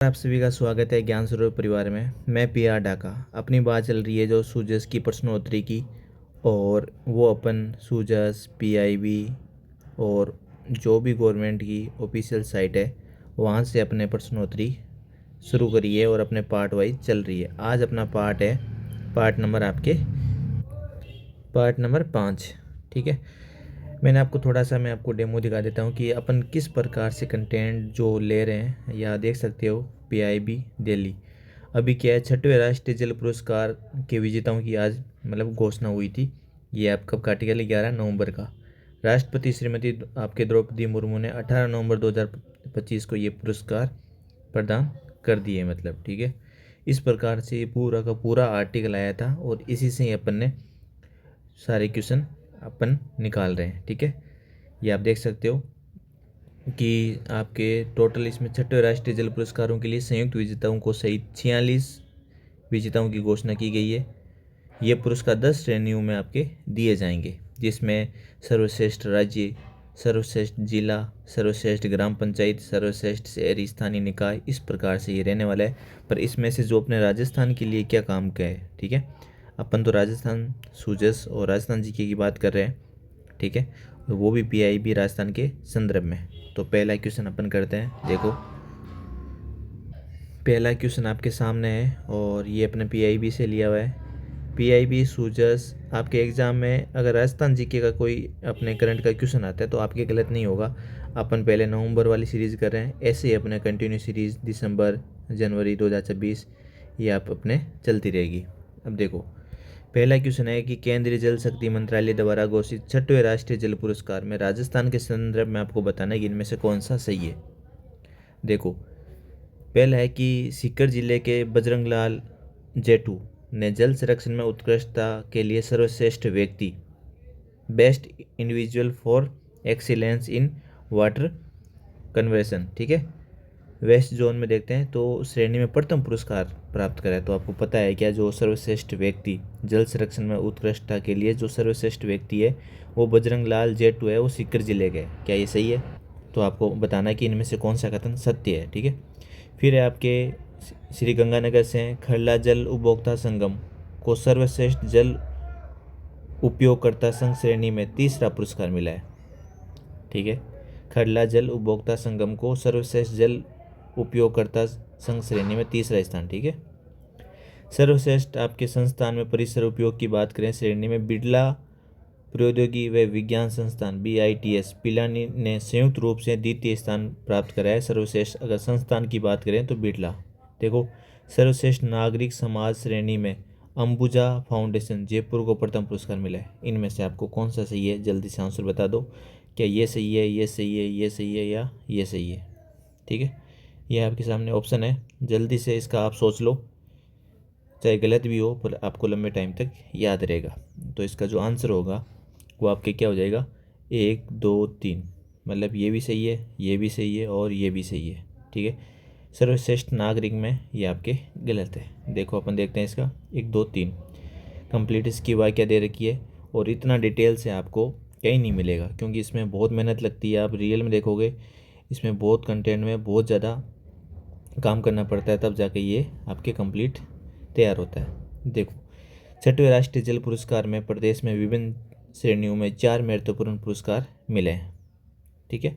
आप सभी का स्वागत है ज्ञान सरोवर परिवार में। मैं PR ढाका। अपनी बात चल रही है जो सूजस की प्रश्नोत्तरी की, और वो अपन सूजस PIB और जो भी गवर्नमेंट की ऑफिशियल साइट है वहाँ से अपने प्रश्नोत्तरी शुरू करी है और अपने पार्ट वाइज चल रही है। आज अपना पार्ट है पार्ट नंबर 5। ठीक है, मैं आपको डेमो दिखा देता हूँ कि अपन किस प्रकार से कंटेंट जो ले रहे हैं। यहाँ देख सकते हो PIB दिल्ली। अभी क्या है, 6वें राष्ट्रीय जल पुरस्कार के विजेताओं की आज घोषणा हुई थी। ये आप कब काटी गई? 11 नवंबर का। राष्ट्रपति श्रीमती आपके द्रौपदी मुर्मू ने 18 नवंबर 2025 को ये पुरस्कार प्रदान कर दिए। ठीक है, इस प्रकार से ये पूरा का पूरा आर्टिकल आया था और इसी से ही अपन ने सारे क्वेश्चन अपन निकाल रहे हैं। ठीक है, ये आप देख सकते हो कि आपके टोटल इसमें 6वें राष्ट्रीय जल पुरस्कारों के लिए संयुक्त विजेताओं को सहित 46 विजेताओं की घोषणा की गई है। ये पुरस्कार 10 श्रेणियों में आपके दिए जाएंगे, जिसमें सर्वश्रेष्ठ राज्य, सर्वश्रेष्ठ जिला, सर्वश्रेष्ठ ग्राम पंचायत, सर्वश्रेष्ठ शहरी स्थानीय निकाय, इस प्रकार से ये रहने वाला है। पर इसमें से जो अपने राजस्थान के लिए क्या काम किया है, ठीक है, अपन तो राजस्थान सूजस और राजस्थान जीके की बात कर रहे हैं। ठीक है, वो भी PIB राजस्थान के संदर्भ में। तो पहला क्वेश्चन अपन करते हैं। देखो, पहला क्वेश्चन आपके सामने है और ये अपने PIB से लिया हुआ है। PIB सूजस आपके एग्ज़ाम में अगर राजस्थान जीके का कोई अपने करंट का क्वेश्चन आता है तो आपके गलत नहीं होगा। अपन पहले नवंबर वाली सीरीज़ कर रहे हैं, ऐसे ही अपने कंटिन्यू सीरीज़ दिसंबर जनवरी 2026 ये आप अपने चलती रहेगी। अब देखो, पहला क्वेश्चन है कि केंद्रीय जल शक्ति मंत्रालय द्वारा घोषित 6वें राष्ट्रीय जल पुरस्कार में राजस्थान के संदर्भ में आपको बताना है कि इनमें से कौन सा सही है। देखो, पहला है कि सीकर जिले के बजरंग लाल जेठू ने जल संरक्षण में उत्कृष्टता के लिए सर्वश्रेष्ठ व्यक्ति, best individual for excellence in water conversion, ठीक है, वेस्ट जोन में देखते हैं तो श्रेणी में प्रथम पुरस्कार प्राप्त करा है। तो आपको पता है क्या, जो सर्वश्रेष्ठ व्यक्ति जल संरक्षण में उत्कृष्टता के लिए जो सर्वश्रेष्ठ व्यक्ति है वो बजरंग लाल जेठू है, वो सीकर जिले के। क्या ये सही है? तो आपको बताना है कि इनमें से कौन सा कथन सत्य है। ठीक है, फिर है आपके श्री गंगानगर से खरला जल उपभोक्ता संगम को सर्वश्रेष्ठ जल उपयोगकर्ता संघ श्रेणी में तीसरा पुरस्कार मिला है। ठीक है, खरला जल उपभोक्ता संगम को सर्वश्रेष्ठ जल उपयोगकर्ता संघ श्रेणी में तीसरा स्थान। ठीक है, सर्वश्रेष्ठ आपके संस्थान में परिसर उपयोग की बात करें श्रेणी में बिड़ला प्रौद्योगिकी व विज्ञान संस्थान BITS पिलानी ने संयुक्त रूप से द्वितीय स्थान प्राप्त करा है। सर्वश्रेष्ठ अगर संस्थान की बात करें तो बिड़ला। देखो, सर्वश्रेष्ठ नागरिक समाज श्रेणी में अंबुजा फाउंडेशन जयपुर को प्रथम पुरस्कार मिला है। इनमें से आपको कौन सा सही है? जल्दी से आंसर बता दो। क्या ये सही है, ये सही है, ये सही है या ये सही है? ठीक है, ये आपके सामने ऑप्शन है, जल्दी से इसका आप सोच लो, चाहे गलत भी हो पर आपको लंबे टाइम तक याद रहेगा। तो इसका जो आंसर होगा वो आपके क्या हो जाएगा, 1 2 3, मतलब ये भी सही है, ये भी सही है और ये भी सही है। ठीक है, सर्वश्रेष्ठ नागरिक में ये आपके गलत है। देखो, अपन देखते हैं इसका 1 2 3 कंप्लीट इसकी वाक्य दे रखी है और इतना डिटेल से आपको कहीं नहीं मिलेगा, क्योंकि इसमें बहुत मेहनत लगती है। आप रियल में देखोगे इसमें बहुत कंटेंट में बहुत ज़्यादा काम करना पड़ता है, तब जाके ये आपके कंप्लीट तैयार होता है। देखो, 6वें राष्ट्रीय जल पुरस्कार में प्रदेश में विभिन्न श्रेणियों में 4 महत्वपूर्ण पुरस्कार मिले हैं। ठीक है,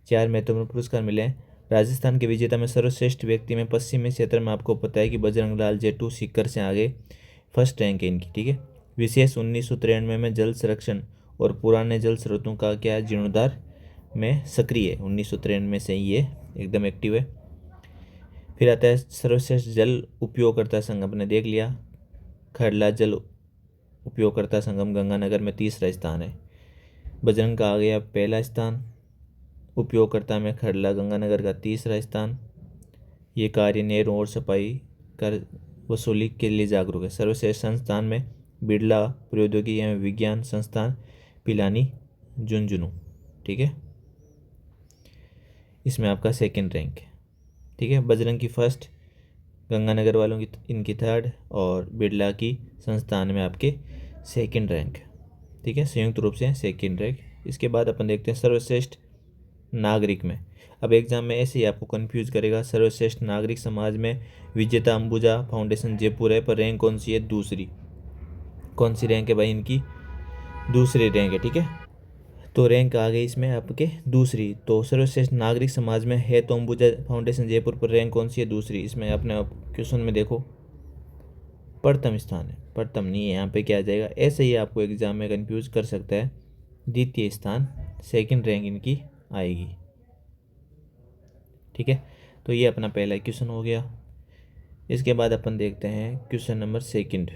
4 महत्वपूर्ण पुरस्कार मिले हैं। राजस्थान के विजेता में सर्वश्रेष्ठ व्यक्ति में पश्चिमी क्षेत्र में आपको पता है कि बजरंग लाल जेठू सीकर से आगे फर्स्ट रैंक है इनकी। ठीक है, विशेष 1993 में जल संरक्षण और पुराने जल स्रोतों का क्या जीर्णोद्धार में सक्रिय है। 1993 से ही ये एकदम एक्टिव है। फिर आता है सर्वश्रेष्ठ जल उपयोगकर्ता संघ, अपने देख लिया, खरला जल उपयोगकर्ता संगम गंगानगर में तीसरा स्थान है। बजरंग का आ गया पहला स्थान, उपयोगकर्ता में खरला गंगानगर का तीसरा स्थान। ये कार्य नहरों और सफाई कर वसूली के लिए जागरूक है। सर्वश्रेष्ठ संस्थान में बिड़ला प्रौद्योगिकी एवं विज्ञान संस्थान पिलानी झुंझुनू। ठीक है, इसमें आपका सेकंड रैंक है। ठीक है, बजरंग की फर्स्ट, गंगानगर वालों की इनकी थर्ड और बिड़ला की संस्थान में आपके सेकंड रैंक। ठीक है, संयुक्त रूप से सेकंड रैंक। इसके बाद अपन देखते हैं सर्वश्रेष्ठ नागरिक में। अब एग्जाम में ऐसे ही आपको कंफ्यूज करेगा। सर्वश्रेष्ठ नागरिक समाज में विजेता अंबुजा फाउंडेशन जयपुर है, पर रैंक कौन सी है? दूसरी। कौन सी रैंक है भाई इनकी? दूसरी रैंक है, ठीक है। तो रैंक आ गई इसमें आपके दूसरी। तो सर्वश्रेष्ठ नागरिक समाज में है तो अंबुजा फाउंडेशन जयपुर, पर रैंक कौन सी है? दूसरी। इसमें अपने आप क्वेश्चन में देखो प्रथम स्थान है, प्रथम नहीं है, यहाँ पे क्या आ जाएगा? ऐसे ही आपको एग्जाम में कंफ्यूज कर सकता है। द्वितीय स्थान, सेकंड रैंक इनकी आएगी, ठीक है। तो ये अपना पहला क्वेश्चन हो गया। इसके बाद अपन देखते हैं क्वेश्चन नंबर सेकंड।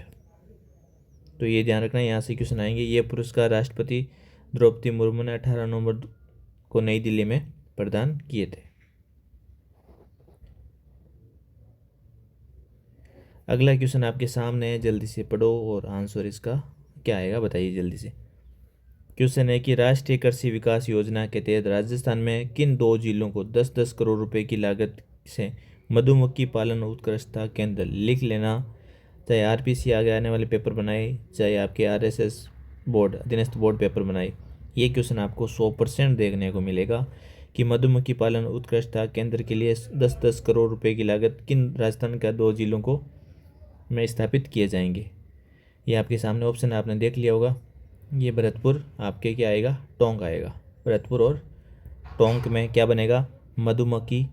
तो ये ध्यान रखना, यहाँ से क्वेश्चन आएंगे। ये पुरस्कार राष्ट्रपति द्रौपदी मुर्मू ने 18 नवंबर को नई दिल्ली में प्रदान किए थे। अगला क्वेश्चन आपके सामने है, जल्दी से पढ़ो और आंसर इसका क्या आएगा बताइए जल्दी से। क्वेश्चन है कि राष्ट्रीय कृषि विकास योजना के तहत राजस्थान में किन 2 जिलों को 10-10 करोड़ रुपए की लागत से मधुमक्खी पालन उत्कृष्टता केंद्र? लिख लेना, चाहे आरपीसी आगे आने वाले पेपर बनाए, चाहे आपके आरएसएस बोर्ड अधीनस्थ बोर्ड पेपर बनाए, ये क्वेश्चन आपको 100% देखने को मिलेगा कि मधुमक्खी पालन उत्कृष्टता केंद्र के लिए 10-10 करोड़ रुपए की लागत किन राजस्थान का 2 जिलों को में स्थापित किए जाएंगे। ये आपके सामने ऑप्शन आपने देख लिया होगा। ये भरतपुर आपके क्या आएगा? टोंक आएगा। भरतपुर और टोंक में क्या बनेगा? मधुमक्खी,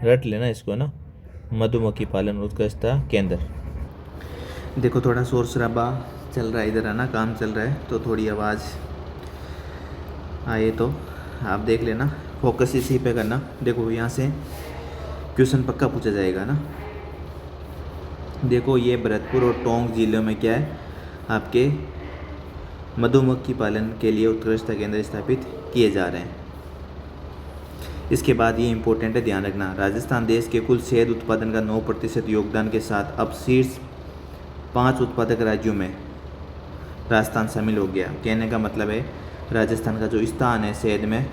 रट लेना इसको ना, मधुमक्खी पालन उत्कृष्टता केंद्र। देखो थोड़ा शोर शराबा चल रहा है इधर, है ना, काम चल रहा है, तो थोड़ी आवाज़ आए तो आप देख लेना, फोकस इसी पे करना। देखो यहाँ से क्वेश्चन पक्का पूछा जाएगा ना। देखो ये भरतपुर और टोंक जिलों में क्या है? आपके मधुमक्खी पालन के लिए उत्कृष्टता केंद्र स्थापित किए जा रहे हैं। इसके बाद ये इंपॉर्टेंट है, ध्यान रखना, राजस्थान देश के कुल शहद उत्पादन का 9% योगदान के साथ अब शीर्ष 5 उत्पादक राज्यों में राजस्थान शामिल हो गया। कहने का मतलब है राजस्थान का जो स्थान है शहद में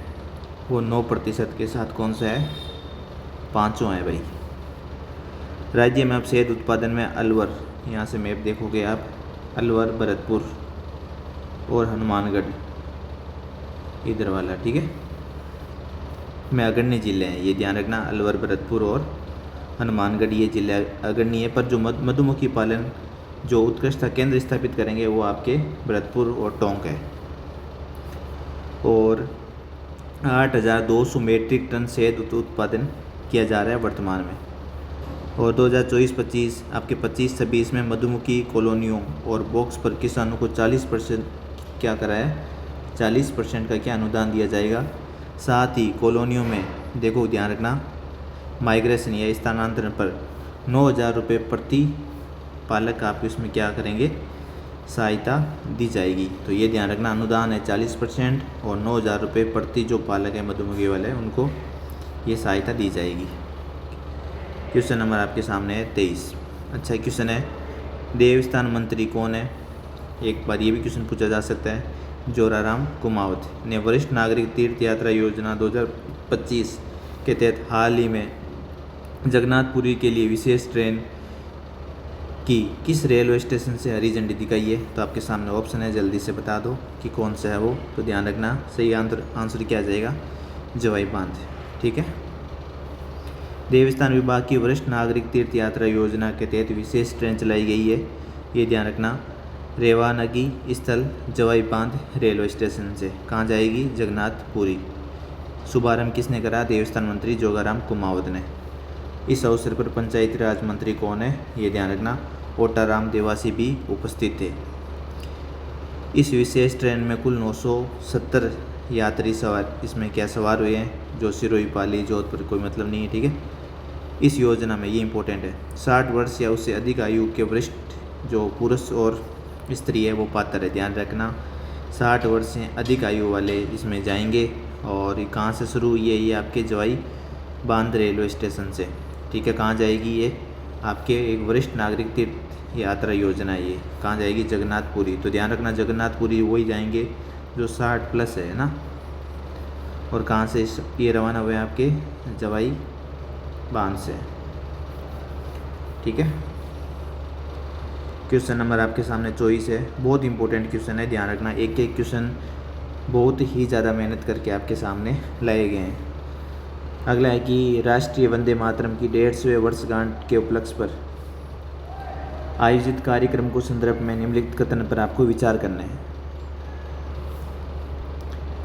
वो 9% के साथ कौन सा है? 5वां है भाई। राज्य में अब शहद उत्पादन में अलवर, यहाँ से मैप देखोगे आप, अलवर, भरतपुर और हनुमानगढ़ इधर वाला, ठीक है, में अग्रणी जिले हैं। ये ध्यान रखना, अलवर, भरतपुर और हनुमानगढ़ ये जिले अग्रणी है। पर जो मधुमक्खी पालन जो उत्कृष्टता केंद्र स्थापित करेंगे वो आपके भरतपुर और टोंक है। और 8,200 मीट्रिक टन शहद उत्पादन किया जा रहा है वर्तमान में। और 2024-25 आपके 25-26 में मधुमक्खी कॉलोनियों और बॉक्स पर किसानों को 40% क्या करा है? 40% का क्या अनुदान दिया जाएगा। साथ ही कॉलोनियों में देखो ध्यान रखना, माइग्रेशन या स्थानांतरण पर 9,000 रुपये प्रति पालक आपको इसमें क्या करेंगे? सहायता दी जाएगी। तो ये ध्यान रखना, अनुदान है 40% और 9,000 रुपये प्रति जो पालक है मधुमक्खी वाले उनको ये सहायता दी जाएगी। क्वेश्चन नंबर आपके सामने है 23। अच्छा क्वेश्चन है, देवस्थान मंत्री कौन है? एक बार ये भी क्वेश्चन पूछा जा सकता है। जोराराम कुमावत ने वरिष्ठ नागरिक तीर्थ यात्रा योजना 2025 के तहत हाल ही में जगन्नाथपुरी के लिए विशेष ट्रेन की किस रेलवे स्टेशन से हरी झंडी दिखाई है? तो आपके सामने ऑप्शन है, जल्दी से बता दो कि कौन सा है वो। तो ध्यान रखना, सही आंसर क्या आ जाएगा? जवाई बांध, ठीक है। देवस्थान विभाग की वरिष्ठ नागरिक तीर्थ यात्रा योजना के तहत विशेष ट्रेन चलाई गई है। ये ध्यान रखना, रेवानगी स्थल जवाई बांध रेलवे स्टेशन से कहाँ जाएगी? जगन्नाथपुरी। शुभारंभ किसने करा? देवस्थान मंत्री जोगाराम कुमावत ने। इस अवसर पर पंचायती राज मंत्री कौन है? ये ध्यान रखना, ओटाराम देवासी भी उपस्थित थे। इस विशेष ट्रेन में कुल 970 यात्री सवार इसमें क्या सवार हुए हैं? जो सिरोही, पाली, जोधपुर, कोई मतलब नहीं है, ठीक है। इस योजना में ये इंपॉर्टेंट है, 60 वर्ष या उससे अधिक आयु के वरिष्ठ जो पुरुष और स्त्री है वो पात्र है। ध्यान रखना, 60 वर्ष से अधिक आयु वाले इसमें जाएंगे। और ये कहाँ से शुरू हुई है? ये आपके जवाई बांध रेलवे स्टेशन से, ठीक है। कहाँ जाएगी? ये आपके एक वरिष्ठ नागरिक तीर्थ यात्रा योजना है। ये कहाँ जाएगी? जगन्नाथपुरी। तो ध्यान रखना, जगन्नाथपुरी वही जाएंगे जो 60+ है ना। और कहाँ से ये रवाना हुए? आपके जवाई बांध से, ठीक है। क्वेश्चन नंबर आपके सामने 24 है, बहुत इंपॉर्टेंट क्वेश्चन है, ध्यान रखना। एक एक क्वेश्चन बहुत ही ज़्यादा मेहनत करके आपके सामने लाए गए हैं। अगला है कि राष्ट्रीय वंदे मातरम की 150वें वर्षगांठ के उपलक्ष्य पर आयोजित कार्यक्रम को संदर्भ में निम्नलिखित कथन पर आपको विचार करना है।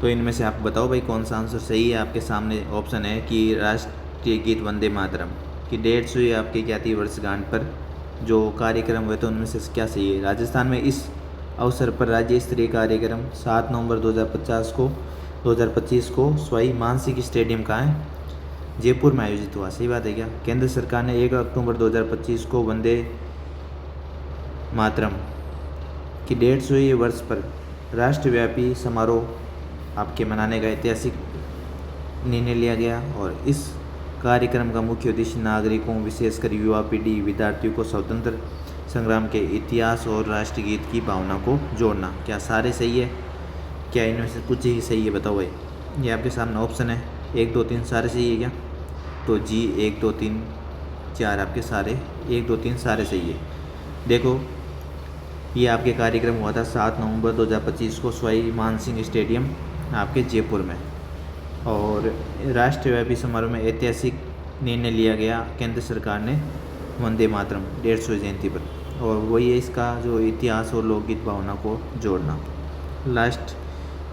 तो इनमें से आप बताओ भाई कौन सा आंसर सही है। आपके सामने ऑप्शन है कि राष्ट्रीय गीत वंदे मातरम की 150वीं आपकी क्या थी वर्षगांठ पर जो कार्यक्रम हुए तो उनमें से क्या सही है। राजस्थान में इस अवसर पर राज्य स्तरीय कार्यक्रम 7 नवंबर 2025 को सवाई मानसिंह स्टेडियम का है जयपुर में आयोजित हुआ। सही बात है क्या। केंद्र सरकार ने 1 अक्टूबर 2025 को वंदे मातरम की 150वें वर्ष पर राष्ट्रव्यापी समारोह आपके मनाने का ऐतिहासिक निर्णय लिया गया और इस कार्यक्रम का मुख्य उद्देश्य नागरिकों विशेषकर युवा पीढ़ी विद्यार्थियों को स्वतंत्र संग्राम के इतिहास और राष्ट्रगीत की भावना को जोड़ना। क्या सारे सही है। क्या इनमें से कुछ ही सही है बताओ भाई। ये आपके सामने ऑप्शन है 1 2 3 सारे सही है क्या। तो जी 1 2 3 4 आपके सारे 1 2 3 सारे सही है। देखो ये आपके कार्यक्रम हुआ था 7 नवंबर 2025 को सवाई मानसिंह स्टेडियम आपके जयपुर में और राष्ट्रव्यापी समारोह में ऐतिहासिक निर्णय लिया गया केंद्र सरकार ने वंदे मातरम 150वीं जयंती पर और वही है इसका जो इतिहास और लोकगीत भावना को जोड़ना। लास्ट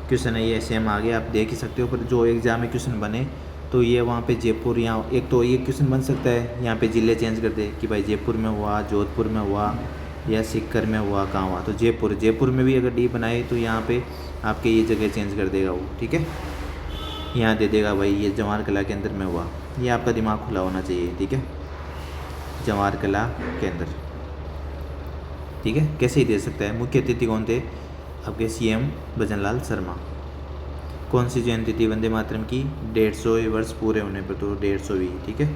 क्वेश्चन है ये सेम आ गया आप देख ही सकते हो। पर जो एग्जाम में क्वेश्चन बने तो ये वहाँ पे जयपुर यहाँ एक तो ये क्वेश्चन बन सकता है यहाँ पे ज़िले चेंज कर दे कि भाई जयपुर में हुआ जोधपुर में हुआ या सीकर में हुआ कहाँ हुआ। तो जयपुर में भी अगर डी बनाए तो यहाँ पे आपके ये जगह चेंज कर देगा वो। ठीक है यहाँ दे देगा भाई ये जवाहर कला केंद्र में हुआ। ये आपका दिमाग खुला होना चाहिए। ठीक है जवाहर कला केंद्र। ठीक है कैसे ही दे सकता है। मुख्य अतिथि कौन थे आपके सीएम भजनलाल शर्मा। कौन सी जयंती थी वंदे मातरम की 150वें वर्ष पूरे होने पर तो 150वीं। ठीक है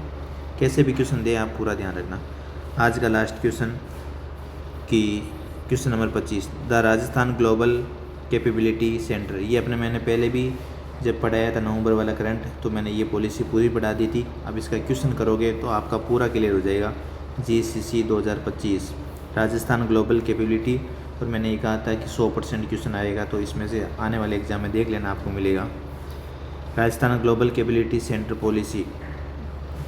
कैसे भी क्वेश्चन दे आप पूरा ध्यान रखना। आज का लास्ट क्वेश्चन कि question number 25 the Rajasthan global capability centre. ये अपने मैंने पहले भी जब पढ़ाया था नवंबर वाला करंट तो मैंने ये पॉलिसी पूरी पढ़ा दी थी। अब इसका क्वेश्चन करोगे तो आपका पूरा क्लियर हो जाएगा। GCC 2025 राजस्थान ग्लोबल कैपेबिलिटी और मैंने ये कहा था कि 100% क्वेश्चन आएगा तो इसमें से आने वाले एग्जाम में देख लेना आपको मिलेगा। Rajasthan global capability centre policy.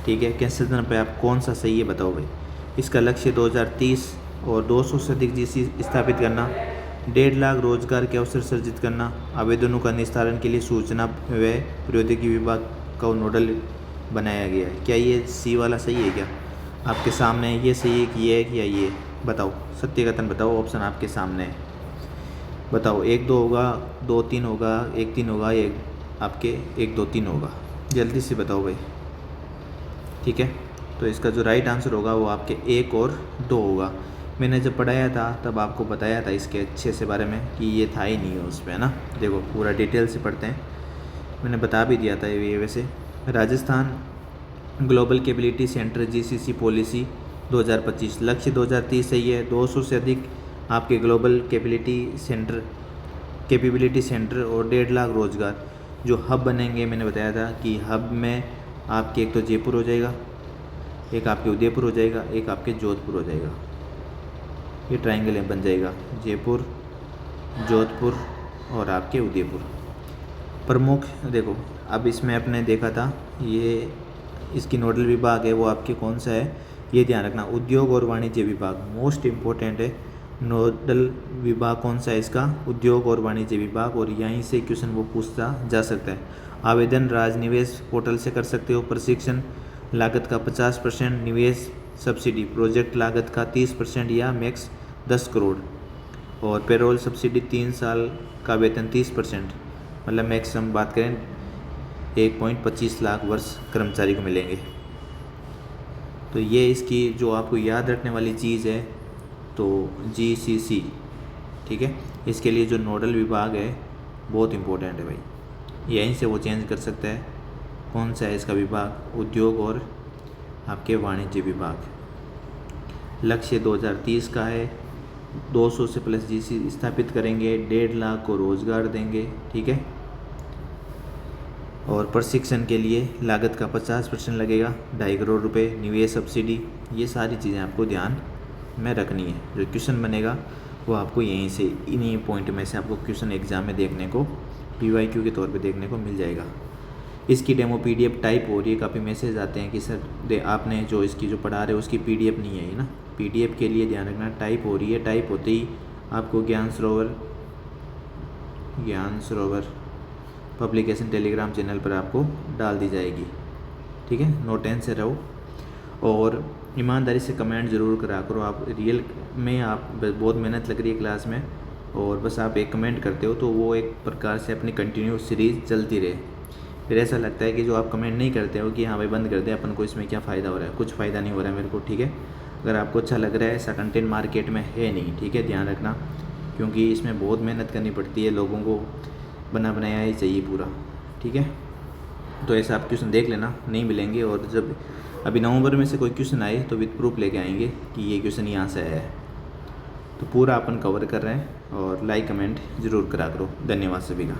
ठीक है कैंसर पे आप कौन सा सही है बताओ भाई। इसका लक्ष्य 2030 और 200 से अधिक GC स्थापित करना, 1.5 लाख रोजगार के अवसर सृजित करना, आवेदनों का निस्तारण के लिए सूचना व प्रौद्योगिकी विभाग का नोडल बनाया गया है। क्या ये सी वाला सही है क्या। आपके सामने ये सही है कि ये है कि ये बताओ सत्य कथन बताओ। ऑप्शन आपके सामने है बताओ 1 2 होगा 2 3 होगा 1 3 होगा या आपके 1 2 3 होगा जल्दी से बताओ भाई। ठीक है तो इसका जो राइट आंसर होगा वो आपके 1 और 2 होगा। मैंने जब पढ़ाया था तब आपको बताया था इसके अच्छे से बारे में कि ये था ही नहीं है उस पर है ना। देखो पूरा डिटेल से पढ़ते हैं मैंने बता भी दिया था ये। वैसे Rajasthan global capability centre GCC policy 2025 लक्ष्य 2030 सही है। 200 से अधिक आपके ग्लोबल कैपेबिलिटी सेंटर और 1.5 लाख रोजगार जो हब बनेंगे। मैंने बताया था कि हब में आपके एक तो जयपुर हो जाएगा, एक आपके उदयपुर हो जाएगा, एक आपके जोधपुर हो जाएगा। ये ट्रायंगल बन जाएगा जयपुर जोधपुर और आपके उदयपुर। प्रमुख देखो अब इसमें आपने देखा था ये इसकी नोडल विभाग है वो आपके कौन सा है ये ध्यान रखना। उद्योग और वाणिज्य विभाग मोस्ट इम्पोर्टेंट है। नोडल विभाग कौन सा है इसका उद्योग और वाणिज्य विभाग और यहीं से क्वेश्चन वो पूछता जा सकता है। आवेदन राजनिवेश पोर्टल से कर सकते हो। प्रशिक्षण लागत का 50%, निवेश सब्सिडी प्रोजेक्ट लागत का 30% या मैक्स 10 करोड़ और पेरोल सब्सिडी 3 साल का वेतन 30% मतलब मैक्स हम बात करें 1.25 लाख वर्ष कर्मचारी को मिलेंगे। तो ये इसकी जो आपको याद रखने वाली चीज़ है तो GCC। ठीक है इसके लिए जो नोडल विभाग है बहुत इम्पोर्टेंट है भाई। यहीं से वो चेंज कर सकता है कौन सा है इसका विभाग उद्योग और आपके वाणिज्य विभाग। लक्ष्य 2030 का है। 200 से प्लस GC स्थापित करेंगे, 1.5 लाख को रोजगार देंगे। ठीक है और प्रशिक्षण के लिए लागत का 50% लगेगा, 2.5 करोड़ रुपए, निवेश सब्सिडी। ये सारी चीज़ें आपको ध्यान में रखनी है। जो क्वेश्चन बनेगा वो आपको यहीं से इन्हीं पॉइंट में से आपको क्वेश्चन एग्जाम में देखने को PYQ के तौर पे देखने को मिल जाएगा। इसकी डेमो PDF टाइप हो रही है, काफ़ी मैसेज आते हैं कि सर आपने जो इसकी जो पढ़ा रहे हो उसकी PDF नहीं है ये ना। PDF के लिए ध्यान रखना, टाइप हो रही है, टाइप होते ही आपको ज्ञान सरोवर पब्लिकेशन टेलीग्राम चैनल पर आपको डाल दी जाएगी। ठीक है, नो टेंशन से रहो और ईमानदारी से कमेंट ज़रूर करा करो। आप रियल में आप बहुत मेहनत लग रही है क्लास में और बस आप एक कमेंट करते हो तो वो एक प्रकार से अपनी कंटिन्यू सीरीज़ चलती रहे। फिर ऐसा लगता है कि जो आप कमेंट नहीं करते हो कि हाँ भाई बंद कर दे, अपन को इसमें क्या फ़ायदा हो रहा है, कुछ फ़ायदा नहीं हो रहा है मेरे को। ठीक है, अगर आपको अच्छा लग रहा है, ऐसा कंटेंट मार्केट में है नहीं। ठीक है, ध्यान रखना, क्योंकि इसमें बहुत मेहनत करनी पड़ती है, लोगों को बना बनाया ही चाहिए पूरा। ठीक है, तो ऐसा आप क्वेश्चन देख लेना, नहीं मिलेंगे। और जब अभी नवंबर में से कोई क्वेश्चन आए तो विद प्रूफ लेके आएंगे कि ये क्वेश्चन यहाँ से आया है। तो पूरा अपन कवर कर रहे हैं और लाइक कमेंट ज़रूर करा करो। धन्यवाद सभी का।